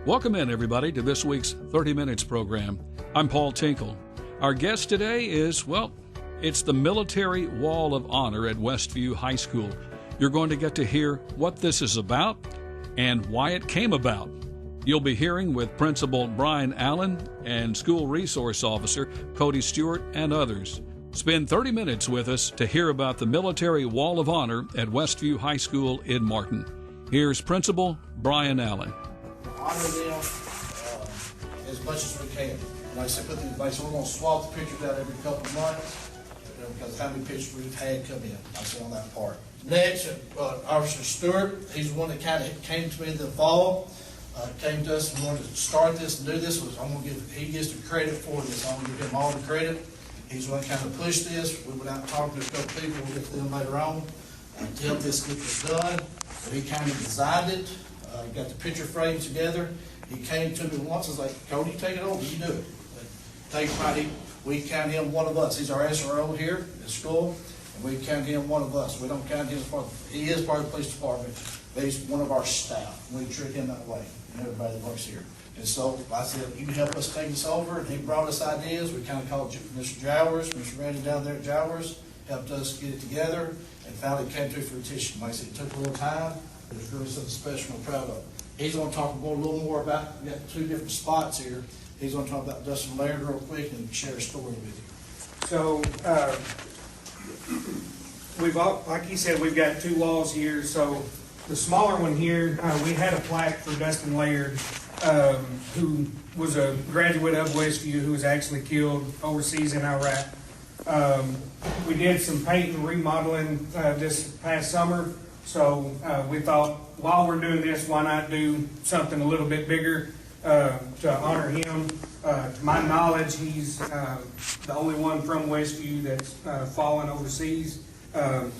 Welcome in, everybody, to this week's 30 Minutes program. I'm Paul Tinkle. Our guest today is, it's the Military Wall of Honor at Westview High School. You're going to get to hear what this is about and why it came about. You'll be hearing with Principal Brian Allen and School Resource Officer Cody Stewart and others. Spend 30 minutes with us to hear about the Military Wall of Honor at Westview High School in Martin. Here's Principal Brian Allen. Honor them as much as we can. Like I said, put these so we're going to swap the pictures out every couple of months because how many pictures we've had come in. I said on that part. Next, Officer Stewart, he's the one that kind of came to me in the fall, came to us and wanted to start this and do this. He gets the credit for this. I'm going to give him all the credit. He's the one that kind of pushed this. We went out and talked to a couple people. We'll get to them later on to help this get this done. But he kind of designed it. Got the picture frames together. He came to me once. I was like, Cody, take it over. You do it. We count him one of us. He's our SRO here at school, and we count him one of us. We don't count him as part of, he is part of the police department, but he's one of our staff. We treat him that way, and everybody that works here. And so I said, you can help us take this over, and he brought us ideas. We kind of called Mr. Jowers, Mr. Randy down there at Jowers, helped us get it together, and finally came to fruition. Like I said, it took a little time. It's really something special and proud of. He's going to talk a little more about, we got two different spots here. He's going to talk about Dustin Laird real quick and share a story with you. So, like you said, we've got two walls here. So the smaller one here, we had a plaque for Dustin Laird, who was a graduate of Westview who was actually killed overseas in Iraq. We did some paint and remodeling this past summer. So we thought, while we're doing this, why not do something a little bit bigger to honor him? To my knowledge, he's the only one from Westview that's fallen overseas.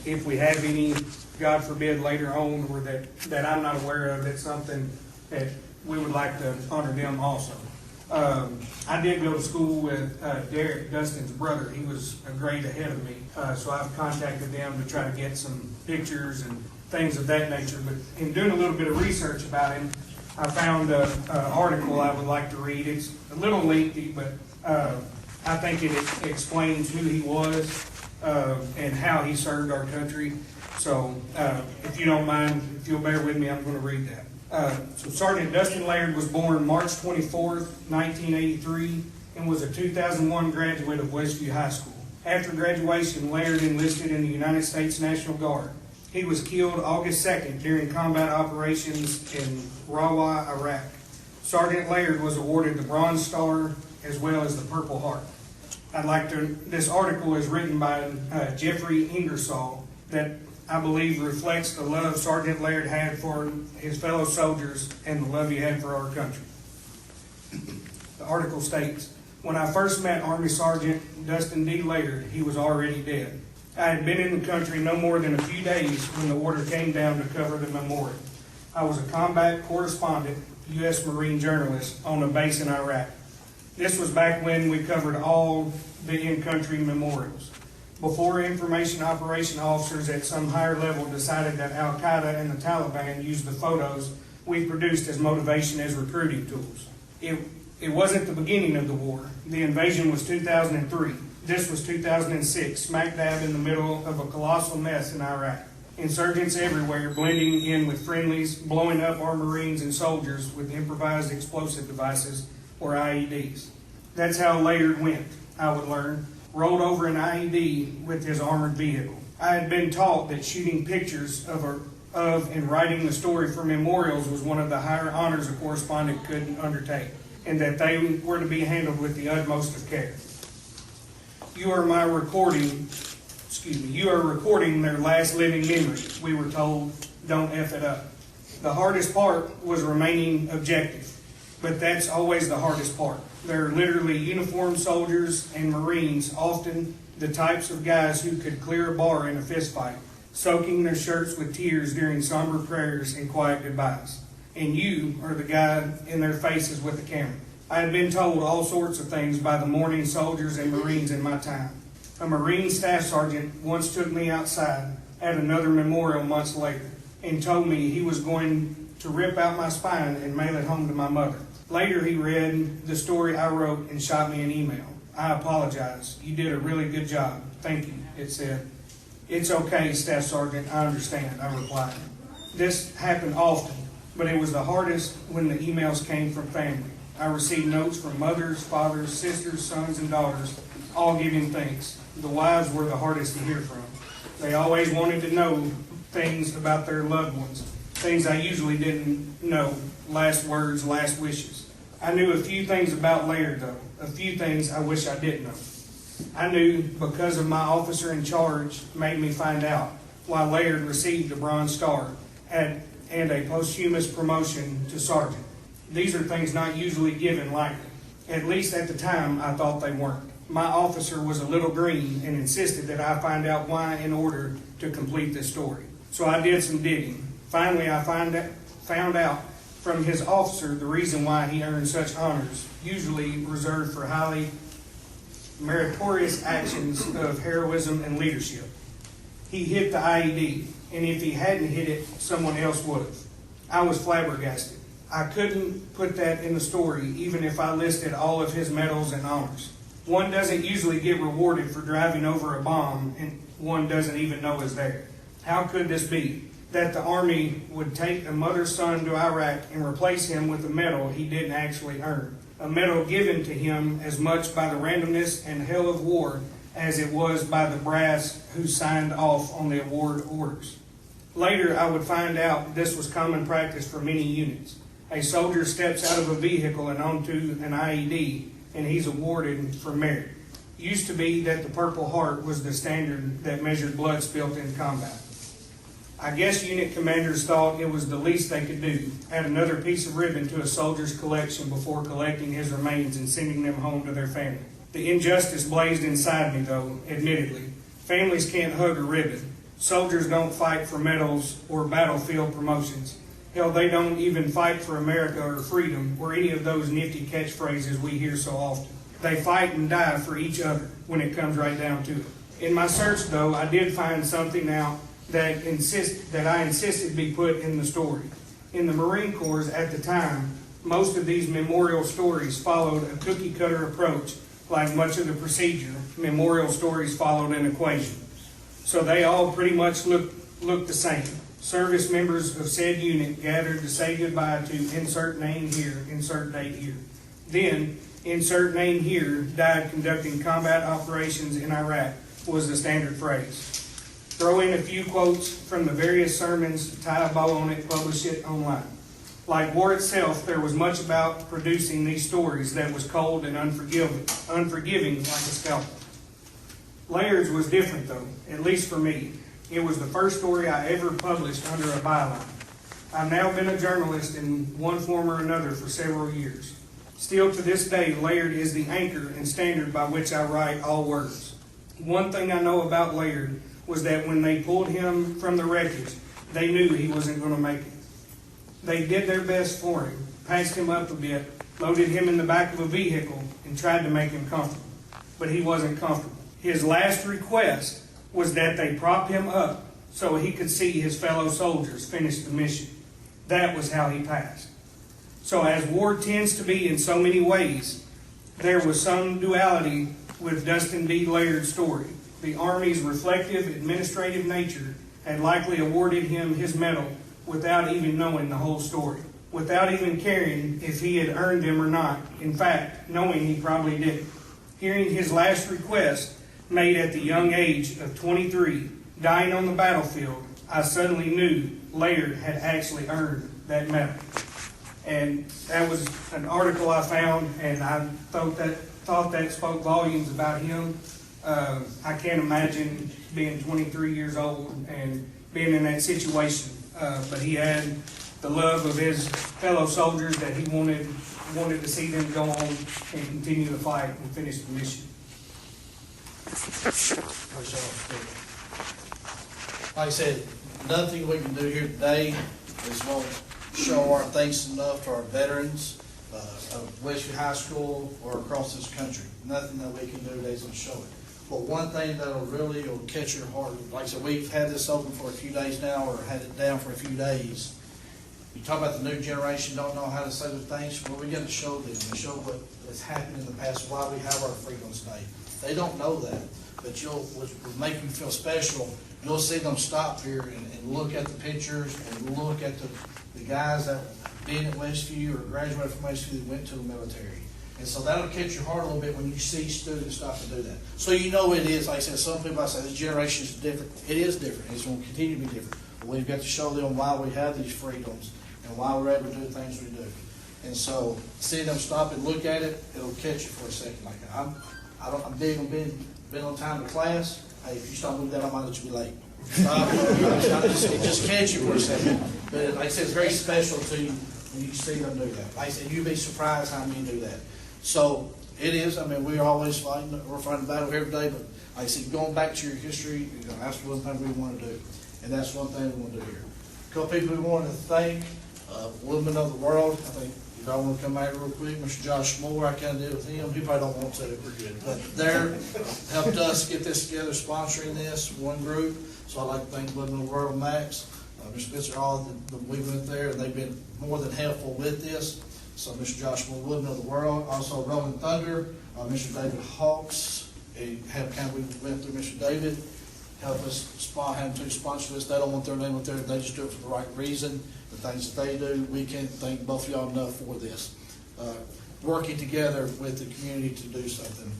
If we have any, God forbid, later on, or that I'm not aware of, that's something that we would like to honor them also. I did go to school with Derek, Dustin's brother. He was a grade ahead of me. So I've contacted them to try to get some pictures and things of that nature. But in doing a little bit of research about him, I found an article I would like to read. It's a little lengthy, but I think it explains who he was and how he served our country. So if you don't mind, if you'll bear with me, I'm going to read that. So Sergeant Dustin Laird was born March 24th, 1983, and was a 2001 graduate of Westview High School. After graduation, Laird enlisted in the United States National Guard. He was killed August 2nd during combat operations in Rawah, Iraq. Sergeant Laird was awarded the Bronze Star as well as the Purple Heart. This article is written by Jeffrey Ingersoll that I believe reflects the love Sergeant Laird had for his fellow soldiers and the love he had for our country. The article states, when I first met Army Sergeant Dustin D. Laird, he was already dead. I had been in the country no more than a few days when the order came down to cover the memorial. I was a combat correspondent, U.S. Marine journalist on a base in Iraq. This was back when we covered all the in-country memorials. Before information operation officers at some higher level decided that Al-Qaeda and the Taliban used the photos we produced as motivation as recruiting tools. It wasn't the beginning of the war. The invasion was 2003. This was 2006, smack dab in the middle of a colossal mess in Iraq. Insurgents everywhere blending in with friendlies, blowing up our Marines and soldiers with improvised explosive devices or IEDs. That's how Laird went, I would learn. Rolled over an IED with his armored vehicle. I had been taught that shooting pictures of and writing the story for memorials was one of the higher honors a correspondent could undertake, and that they were to be handled with the utmost of care. You are recording their last living memory, we were told. Don't F it up. The hardest part was remaining objective, but that's always the hardest part. They're literally uniformed soldiers and Marines, often the types of guys who could clear a bar in a fistfight, soaking their shirts with tears during somber prayers and quiet goodbyes. And you are the guy in their faces with the camera. I had been told all sorts of things by the mourning soldiers and Marines in my time. A Marine staff sergeant once took me outside at another memorial months later and told me he was going to rip out my spine and mail it home to my mother. Later, he read the story I wrote and shot me an email. I apologize. You did a really good job. Thank you, it said. It's okay, Staff Sergeant. I understand, I replied. This happened often, but it was the hardest when the emails came from family. I received notes from mothers, fathers, sisters, sons, and daughters, all giving thanks. The wives were the hardest to hear from. They always wanted to know things about their loved ones, things I usually didn't know, last words, last wishes. I knew a few things about Laird, though, a few things I wish I didn't know. I knew because of my officer in charge made me find out why Laird received a Bronze Star and a posthumous promotion to sergeant. These are things not usually given lightly. At least at the time, I thought they weren't. My officer was a little green and insisted that I find out why in order to complete this story. So I did some digging. Finally, I found out from his officer the reason why he earned such honors, usually reserved for highly meritorious actions of heroism and leadership. He hit the IED, and if he hadn't hit it, someone else would have. I was flabbergasted. I couldn't put that in the story, even if I listed all of his medals and honors. One doesn't usually get rewarded for driving over a bomb, and one doesn't even know is there. How could this be? That the Army would take a mother's son to Iraq and replace him with a medal he didn't actually earn. A medal given to him as much by the randomness and hell of war as it was by the brass who signed off on the award orders. Later, I would find out this was common practice for many units. A soldier steps out of a vehicle and onto an IED, and he's awarded for merit. It used to be that the Purple Heart was the standard that measured blood spilt in combat. I guess unit commanders thought it was the least they could do, add another piece of ribbon to a soldier's collection before collecting his remains and sending them home to their family. The injustice blazed inside me, though, admittedly. Families can't hug a ribbon. Soldiers don't fight for medals or battlefield promotions. Hell, they don't even fight for America or freedom or any of those nifty catchphrases we hear so often. They fight and die for each other when it comes right down to it. In my search, though, I did find something out that I insisted be put in the story. In the Marine Corps at the time, most of these memorial stories followed a cookie-cutter approach. Like much of the procedure, memorial stories followed an equation. So they all pretty much looked the same. Service members of said unit gathered to say goodbye to insert name here, insert date here. Then, insert name here, died conducting combat operations in Iraq was the standard phrase. Throw in a few quotes from the various sermons, tie a bow on it, publish it online. Like war itself, there was much about producing these stories that was cold and unforgiving like a scalpel. Laird's was different, though, at least for me. It was the first story I ever published under a byline. I've now been a journalist in one form or another for several years. Still to this day, Laird is the anchor and standard by which I write all words. One thing I know about Laird was that when they pulled him from the wreckage, they knew he wasn't going to make it. They did their best for him, patched him up a bit, loaded him in the back of a vehicle, and tried to make him comfortable. But he wasn't comfortable. His last request was that they prop him up so he could see his fellow soldiers finish the mission. That was how he passed. So as war tends to be in so many ways, there was some duality with Dustin B. Laird's story. The Army's reflective administrative nature had likely awarded him his medal without even knowing the whole story, without even caring if he had earned them or not. In fact, knowing he probably didn't. Hearing his last request made at the young age of 23, dying on the battlefield, I suddenly knew Laird had actually earned that medal. And that was an article I found, and I thought that spoke volumes about him. I can't imagine being 23 years old and being in that situation. But he had the love of his fellow soldiers that he wanted to see them go on and continue to fight and finish the mission. Like I said, nothing we can do here today is won't show our thanks enough to our veterans of Westview High School or across this country. Nothing that we can do today is going to show it. But one thing that'll really catch your heart, like I said, we've had this open for a few days now, or had it down for a few days, You talk about the new generation don't know how to say the things. Well, we got to show them. We show what has happened in the past, why we have our Freedoms Day. They don't know that, but which will make you feel special. You'll see them stop here and look at the pictures and look at the guys that been at Westview or graduated from Westview that went to the military. And so that'll catch your heart a little bit when you see students stop and do that. So you know it is, like I said, some people I say this generation is different. It is different. It's going to continue to be different. But we've got to show them why we have these freedoms and why we're able to do the things we do. And so seeing them stop and look at it, it'll catch you for a second. Like I'm big on being on time to class. Hey, if you stop doing that, I might let you be late. Stop. It just catch you for a second. But like I said, it's very special to you when you see them do that. Like I said, you'd be surprised how many do that. So it is. I mean, we're always fighting. We're fighting a battle every day. But like I said, going back to your history, that's one thing we want to do, and that's one thing we want to do here. A couple people we want to thank. Women of the World. I think if I want to come out real quick, Mr. Josh Moore. I kind of did with him. He probably don't want to. We're good. But they're helped us get this together, sponsoring this one group. So I'd like to thank Women of the World, Max, Mr. Spencer, all we went there, and they've been more than helpful with this. So Mr. Josh Moore, Women of the World, also Rolling Thunder, Mr. David Hawks, we went through Mr. David, help us have to sponsor this. They don't want their name up there, they just do it for the right reason. The things that they do, we can't thank both of y'all enough for this. Working together with the community to do something,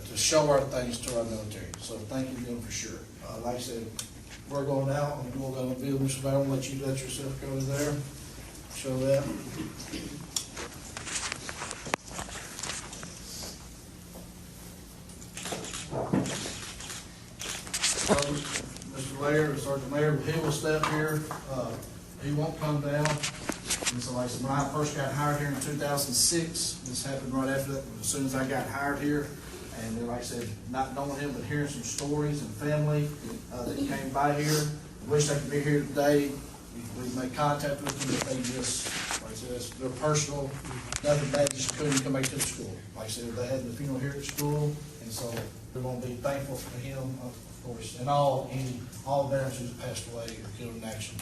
to show our things to our military. So thank you again for sure. Like I said, we're going out, and we're going to be with Mr. Barron, let you let yourself go to there. Show that. Mr. Laird, Sergeant Laird, he will step here. He won't come down. And so like I said, when I first got hired here in 2006, this happened right after that, as soon as I got hired here. And then, like I said, not knowing him, but hearing some stories and family that came by here. I wish they could be here today. We made contact with them, but they just, like I said, they're personal, nothing bad, just couldn't come back to the school. Like I said, they had the funeral here at school, and so we're going to be thankful for him, of course, and all veterans who's passed away or killed in action.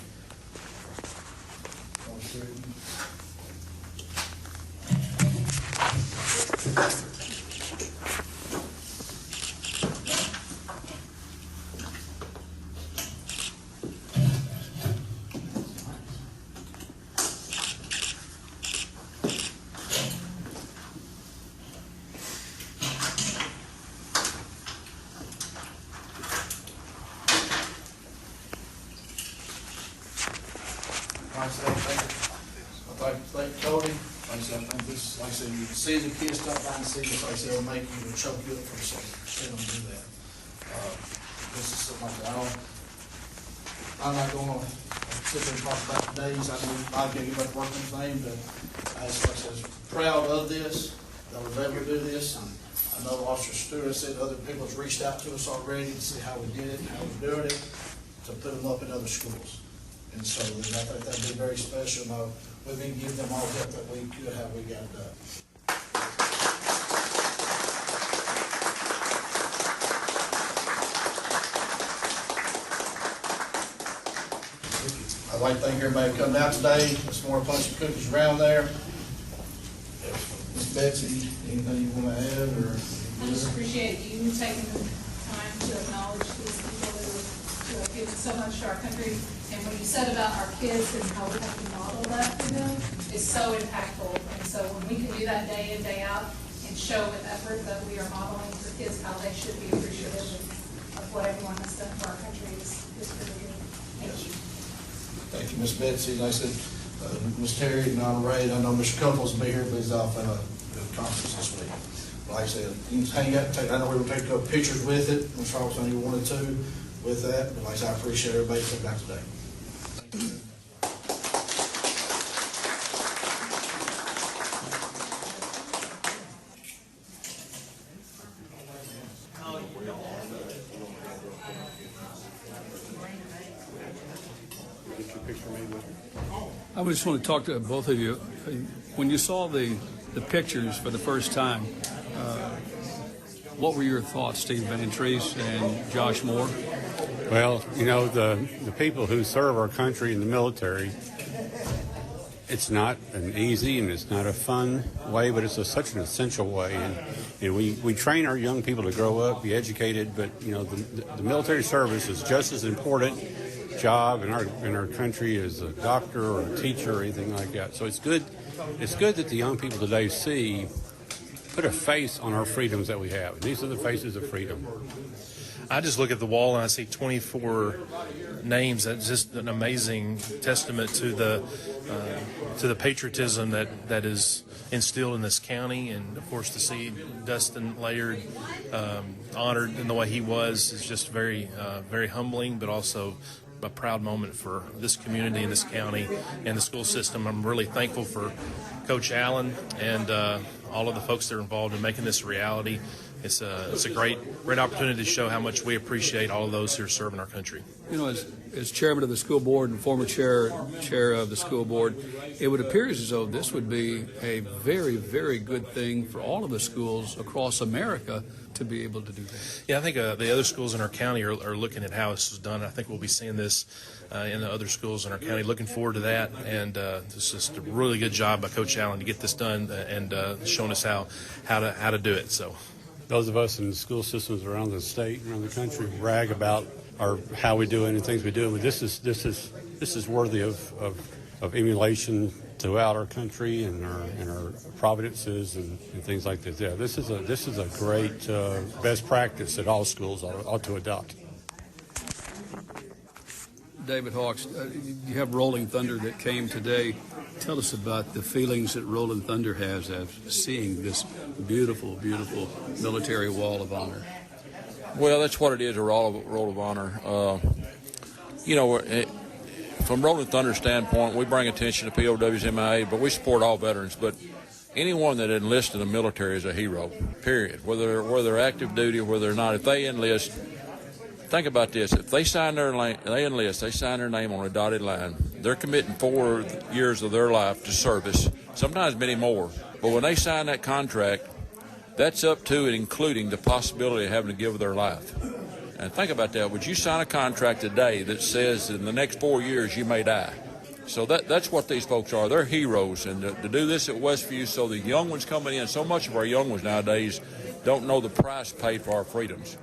Thank Cody. Like I said, I think this, like I said, you can see the kids stop by and see this, like I said, it'll make you choke you up for a second. See them do that. This is something like that. I'm not going to sit there and talk about the days. I know I'll get everybody workman's name, but I was proud of this, that I was able to do this. And I know Officer Stewart said other people have reached out to us already to see how we did it, how we're doing it, to put them up in other schools. And so I think that'd be very special. We've been giving them all the help that we could have, we got done. I'd like to thank everybody for coming out today. There's more punch and cookies around there. Ms. Betsy, anything you want to add? Or I just appreciate you taking the time to acknowledge these people who have given so much to our country. And what you said about our kids and how we have to model that for them is so impactful. And so when we can do that day in, day out and show with effort that we are modeling for kids how they should be appreciative of what everyone has done for our country is pretty good. Thank you. Thank you, Ms. Betsy. And I said, Ms. Terry and Donna Ray, I know Mr. Couples will be here, but he's off at a conference this week. Like I said, you can hang out and I know we will take a couple pictures with it. Ms. Charles, I know you wanted to with that, but like I said, I appreciate everybody coming out today. I just want to talk to both of you. When you saw the pictures for the first time, what were your thoughts, Steve Van Treese and Josh Moore? Well, you know, the people who serve our country in the military It's not an easy and it's not a fun way, but it's such an essential way. And we train our young people to grow up, be educated, but the military service is just as important job in our country as a doctor or a teacher or anything like that. So it's good that the young people today put a face on our freedoms that we have. And these are the faces of freedom. I just look at the wall and I see 24 names. That's just an amazing testament to the patriotism that is instilled in this county, and of course to see Dustin Laird honored in the way he was is just very humbling, but also a proud moment for this community and this county and the school system. I'm really thankful for Coach Allen and all of the folks that are involved in making this a reality. It's a great opportunity to show how much we appreciate all of those who are serving our country. As chairman of the school board and former chair of the school board, it would appear as though this would be a very, very good thing for all of the schools across America to be able to do that. Yeah, I think the other schools in our county are looking at how this is done. I think we'll be seeing this in the other schools in our county. Looking forward to that, and this is a really good job by Coach Allen to get this done and showing us how to do it. So. Those of us in school systems around the state, around the country, brag about how we do it and things we do. But this is worthy of emulation throughout our country and our providences and things like this. Yeah, this is a great best practice that all schools ought to adopt. David Hawks, you have Rolling Thunder that came today. Tell us about the feelings that Rolling Thunder has of seeing this beautiful, beautiful military wall of honor. Well, that's what it is, a roll of honor. From Rolling Thunder's standpoint, we bring attention to POWs, MIA, but we support all veterans. But anyone that enlists in the military is a hero, period. Whether they're active duty or whether they're not, if they enlist, think about this. If they sign they sign their name on a dotted line. They're committing 4 years of their life to service, sometimes many more. But when they sign that contract, that's up to and including the possibility of having to give their life. And think about that. Would you sign a contract today that says in the next 4 years you may die? So that's what these folks are. They're heroes. And to do this at Westview, so the young ones coming in, so much of our young ones nowadays don't know the price paid for our freedoms.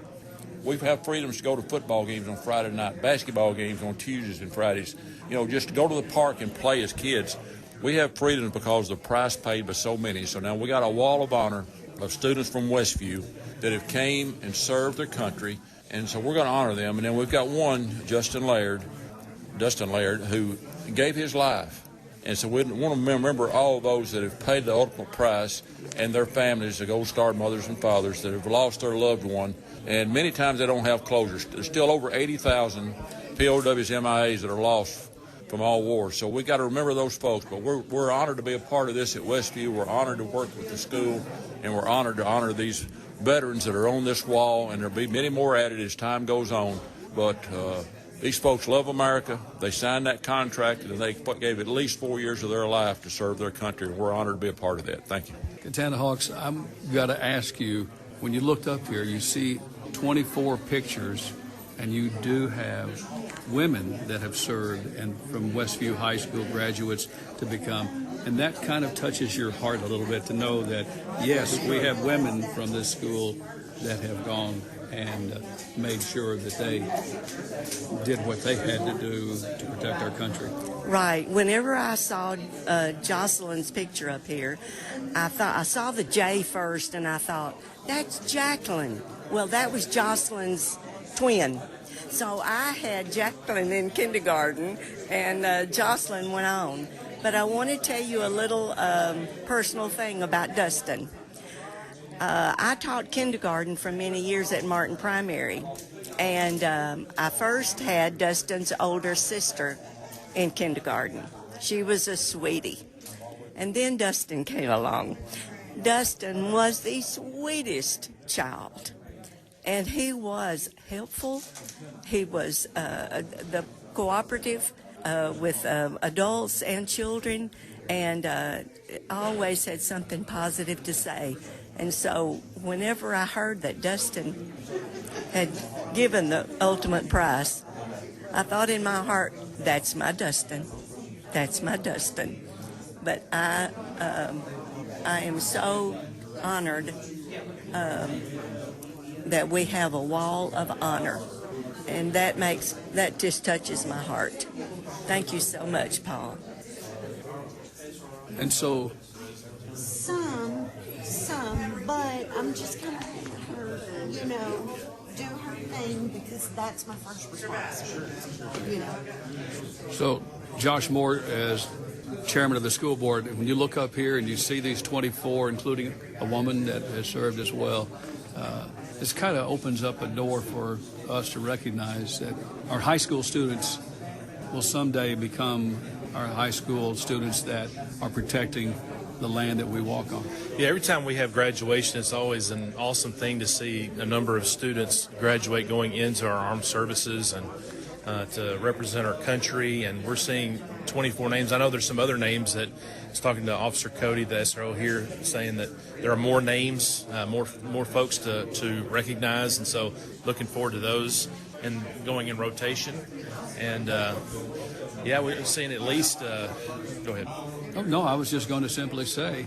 We have freedoms to go to football games on Friday night, basketball games on Tuesdays and Fridays. Just to go to the park and play as kids. We have freedoms because of the price paid by so many. So now we got a wall of honor of students from Westview that have came and served their country, and so we're going to honor them. And then we've got one, Dustin Laird, who gave his life. And so we want to remember all those that have paid the ultimate price and their families, the Gold Star mothers and fathers that have lost their loved one. And many times they don't have closure. There's still over 80,000 POWs, MIAs that are lost from all wars. So we got to remember those folks. But we're honored to be a part of this at Westview. We're honored to work with the school, and we're honored to honor these veterans that are on this wall, and there'll be many more added as time goes on. But these folks love America. They signed that contract, and they gave at least 4 years of their life to serve their country. We're honored to be a part of that. Thank you. Katana Hawks, I've got to ask you, when you looked up here, you see 24 pictures, and you do have women that have served and from Westview High School graduates to become, and that kind of touches your heart a little bit to know that, yes, we have women from this school that have gone and made sure that they did what they had to do to protect our country. Right. Whenever I saw Jocelyn's picture up here, I saw the J first, and I thought, that's Jacqueline. Well, that was Jocelyn's twin. So I had Jacqueline in kindergarten, and Jocelyn went on. But I want to tell you a little personal thing about Dustin. I taught kindergarten for many years at Martin Primary, and I first had Dustin's older sister in kindergarten. She was a sweetie. And then Dustin came along. Dustin was the sweetest child. And he was helpful. He was the cooperative with adults and children, and always had something positive to say. And so whenever I heard that Dustin had given the ultimate price, I thought in my heart, that's my Dustin. That's my Dustin. but I am so honored that we have a wall of honor, and that just touches my heart. Thank you so much, Paul. And so, Some, but I'm just gonna let her, do her thing because that's my first responsibility, so Josh Moore, as chairman of the school board, when you look up here and you see these 24, including a woman that has served as well, this kind of opens up a door for us to recognize that our high school students will someday become our high school students that are protecting the land that we walk on. Yeah, every time we have graduation, it's always an awesome thing to see a number of students graduate going into our armed services and to represent our country. And we're seeing 24 names. I know there's some other names that I was talking to Officer Cody, the SRO here, saying that there are more names, more folks to recognize. And so looking forward to those and going in rotation. And yeah, we're seeing at least, go ahead. Oh, no, I was just going to simply say,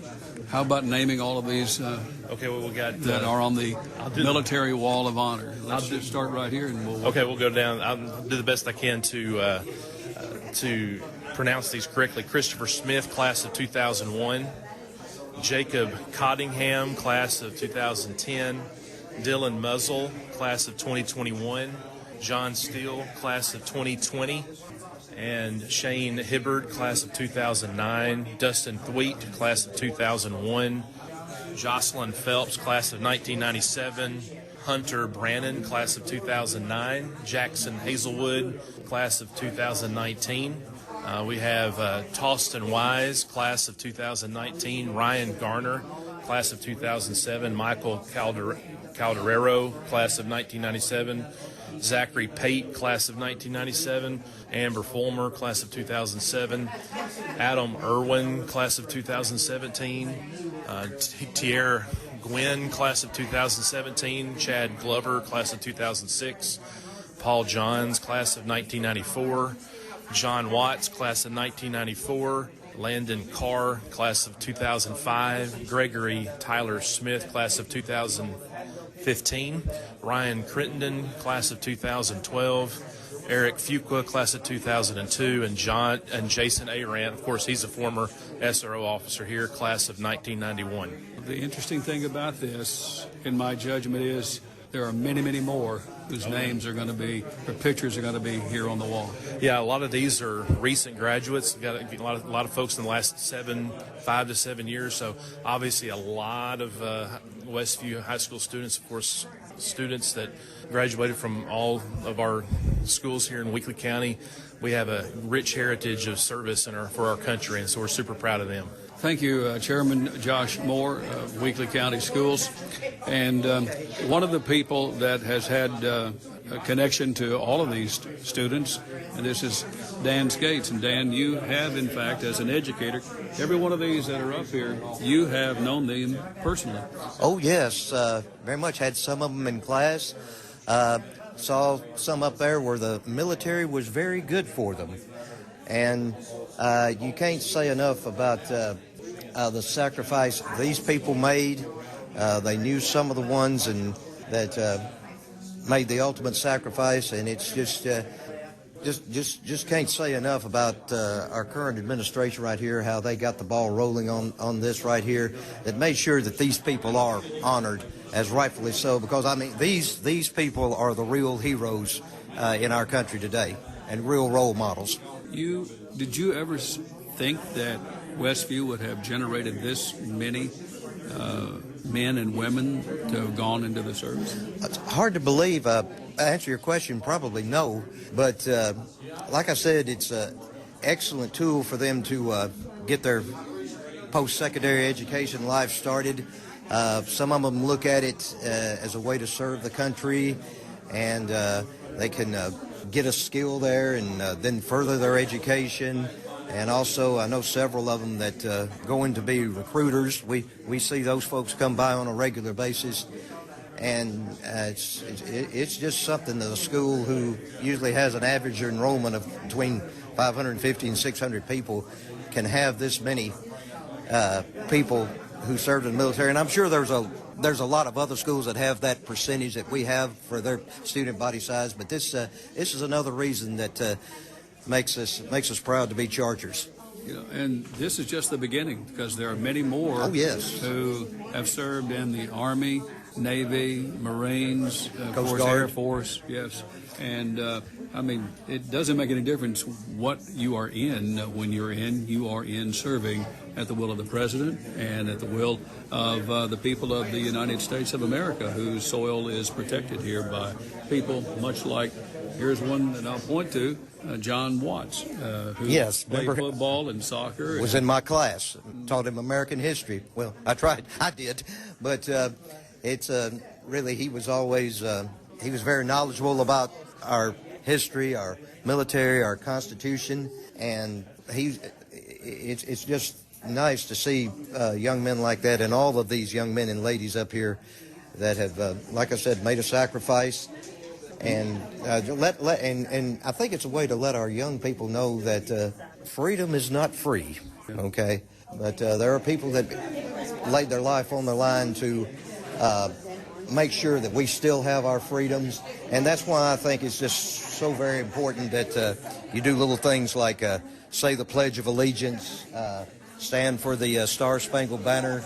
how about naming all of these okay, well, we got that are on the military wall of honor? Let's just start right here, and we'll. Okay, we'll go down. I'll do the best I can to pronounce these correctly. Christopher Smith, class of 2001. Jacob Cottingham, class of 2010. Dylan Muzzle, class of 2021. John Steele, class of 2020. And Shane Hibbard, class of 2009. Dustin Thweet, class of 2001. Jocelyn Phelps, class of 1997. Hunter Brannon, class of 2009. Jackson Hazelwood, class of 2019. We have Toston Wise, class of 2019. Ryan Garner, class of 2007. Michael Calderero, class of 1997. Zachary Pate, class of 1997. Amber Fulmer, class of 2007. Adam Irwin, class of 2017. Tierra Gwynn, class of 2017. Chad Glover, class of 2006. Paul Johns, class of 1994. John Watts, class of 1994. Landon Carr, class of 2005. Gregory Tyler Smith, class of 2015. Ryan Crittenden, class of 2012. Eric Fuqua, class of 2002, and Jason Arant, of course, he's a former SRO officer here, class of 1991. The interesting thing about this, in my judgment, is there are many, many more whose names are going to be, their pictures are going to be here on the wall. Yeah, a lot of these are recent graduates. We've got a lot of folks in the last 5 to 7 years. So obviously a lot of Westview High School students, of course, students that graduated from all of our schools here in Weakley County. We have a rich heritage of service for our country, and so we're super proud of them. Thank you, Chairman Josh Moore of Weakley County Schools. And one of the people that has had a connection to all of these students, and this is Dan Skates. And Dan, you have, in fact, as an educator, every one of these that are up here, you have known them personally. Oh, yes, very much. Had some of them in class. Saw some up there where the military was very good for them. And you can't say enough about the sacrifice these people made. They knew some of the ones that made the ultimate sacrifice, and it's just can't say enough about our current administration right here, how they got the ball rolling on this right here, that made sure that these people are honored as rightfully so, because I mean these people are the real heroes in our country today and real role models. Did you ever think that Westview would have generated this many men and women to have gone into the service? It's hard to believe. Answer your question, probably no. But like I said, it's an excellent tool for them to get their post-secondary education life started. Some of them look at it as a way to serve the country, and they can get a skill there and then further their education. And also, I know several of them that go in to be recruiters. We see those folks come by on a regular basis, and it's just something that a school who usually has an average enrollment of between 550 and 600 people can have this many people who served in the military, and I'm sure there's a lot of other schools that have that percentage that we have for their student body size. But this is another reason that makes us proud to be Chargers. You know, and this is just the beginning, because there are many more who have served in the Army, Navy, Marines, of Coast course, Guard. Air Force, yes. And, I mean, it doesn't make any difference what you are in when you're in. You are in serving at the will of the President and at the will of the people of the United States of America, whose soil is protected here by people much like, here's one that I'll point to, John Watts, who played football and soccer. Was in my class. Taught him American history. Well, I did. But it's really, he was always, he was very knowledgeable about our history, our military, our Constitution, and it's just nice to see young men like that, and all of these young men and ladies up here that have, like I said, made a sacrifice. And and I think it's a way to let our young people know that freedom is not free, okay? But there are people that laid their life on the line to make sure that we still have our freedoms, and that's why I think it's just so very important that you do little things like say the Pledge of Allegiance, stand for the Star-Spangled Banner,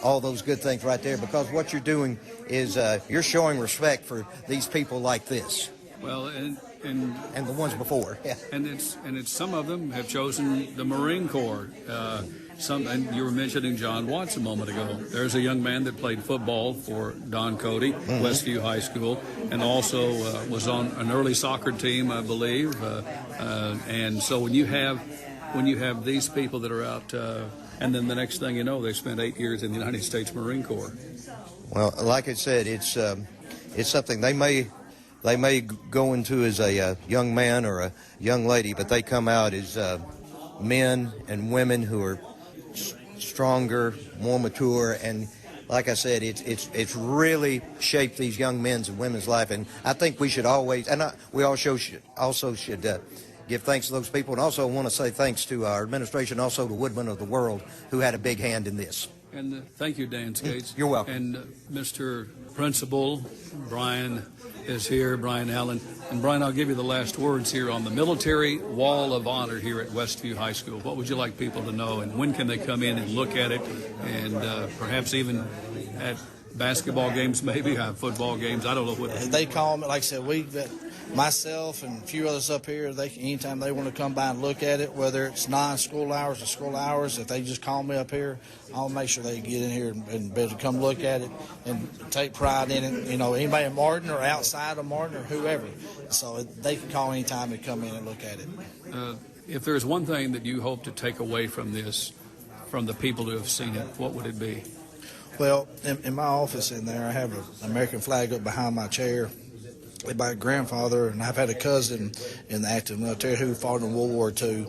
all those good things right there, because what you're doing is you're showing respect for these people like this. Well, and the ones before. Yeah. And it's some of them have chosen the Marine Corps. And you were mentioning John Watts a moment ago. There's a young man that played football for Don Cody, Westview High School, and also was on an early soccer team, I believe. And so when you have these people that are out, and then the next thing you know, they spent 8 years in the United States Marine Corps. Well, like I said, it's something they may go into as a young man or a young lady, but they come out as men and women who are stronger, more mature, and like I said, it's really shaped these young men's and women's life. And I think we should always, and we also should give thanks to those people, and also want to say thanks to our administration, also to Woodman of the World, who had a big hand in this. And thank you, Dan Skates. You're welcome. And Mr. Principal Brian is here, Brian Allen. And Brian, I'll give you the last words here on the Military Wall of Honor here at Westview High School. What would you like people to know, and when can they come in and look at it, and perhaps even at basketball games, maybe football games? I don't know what. They call me, like I said, myself and a few others up here, anytime they want to come by and look at it, whether it's non-school hours or school hours, if they just call me up here, I'll make sure they get in here and be able to come look at it and take pride in it. You know, anybody in Martin or outside of Martin or whoever. So they can call anytime and come in and look at it. If there's one thing that you hope to take away from this, from the people who have seen it, what would it be? Well, in my office in there, I have an American flag up behind my chair. My grandfather, and I've had a cousin in the active military who fought in World War II,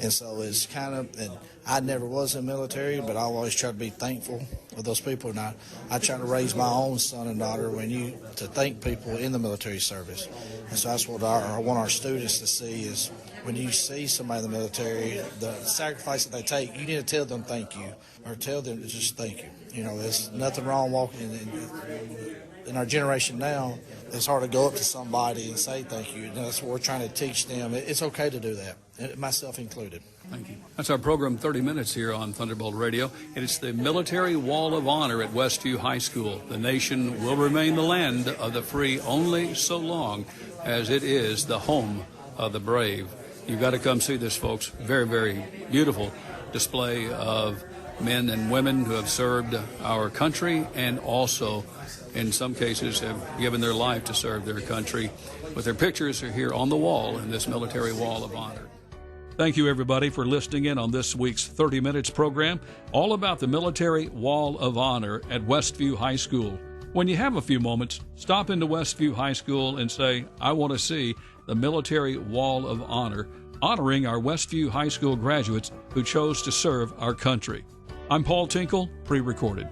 and so it's kind of, and I never was in the military, but I always try to be thankful of those people, and I try to raise my own son and daughter to thank people in the military service, and so that's what I want our students to see is when you see somebody in the military, the sacrifice that they take, you need to tell them thank you, or tell them to just thank you. You know, there's nothing wrong walking in our generation now. It's hard to go up to somebody and say thank you. And that's what we're trying to teach them. It's okay to do that, myself included. Thank you. That's our program, 30 Minutes, here on Thunderbolt Radio. And it's the Military Wall of Honor at Westview High School. The nation will remain the land of the free only so long as it is the home of the brave. You've got to come see this, folks. Very, very beautiful display of men and women who have served our country and also in some cases have given their life to serve their country. But their pictures are here on the wall in this Military Wall of Honor. Thank you, everybody, for listening in on this week's 30 Minutes program, all about the Military Wall of Honor at Westview High School. When you have a few moments, stop into Westview High School and say, I want to see the Military Wall of Honor, honoring our Westview High School graduates who chose to serve our country. I'm Paul Tinkle, pre-recorded.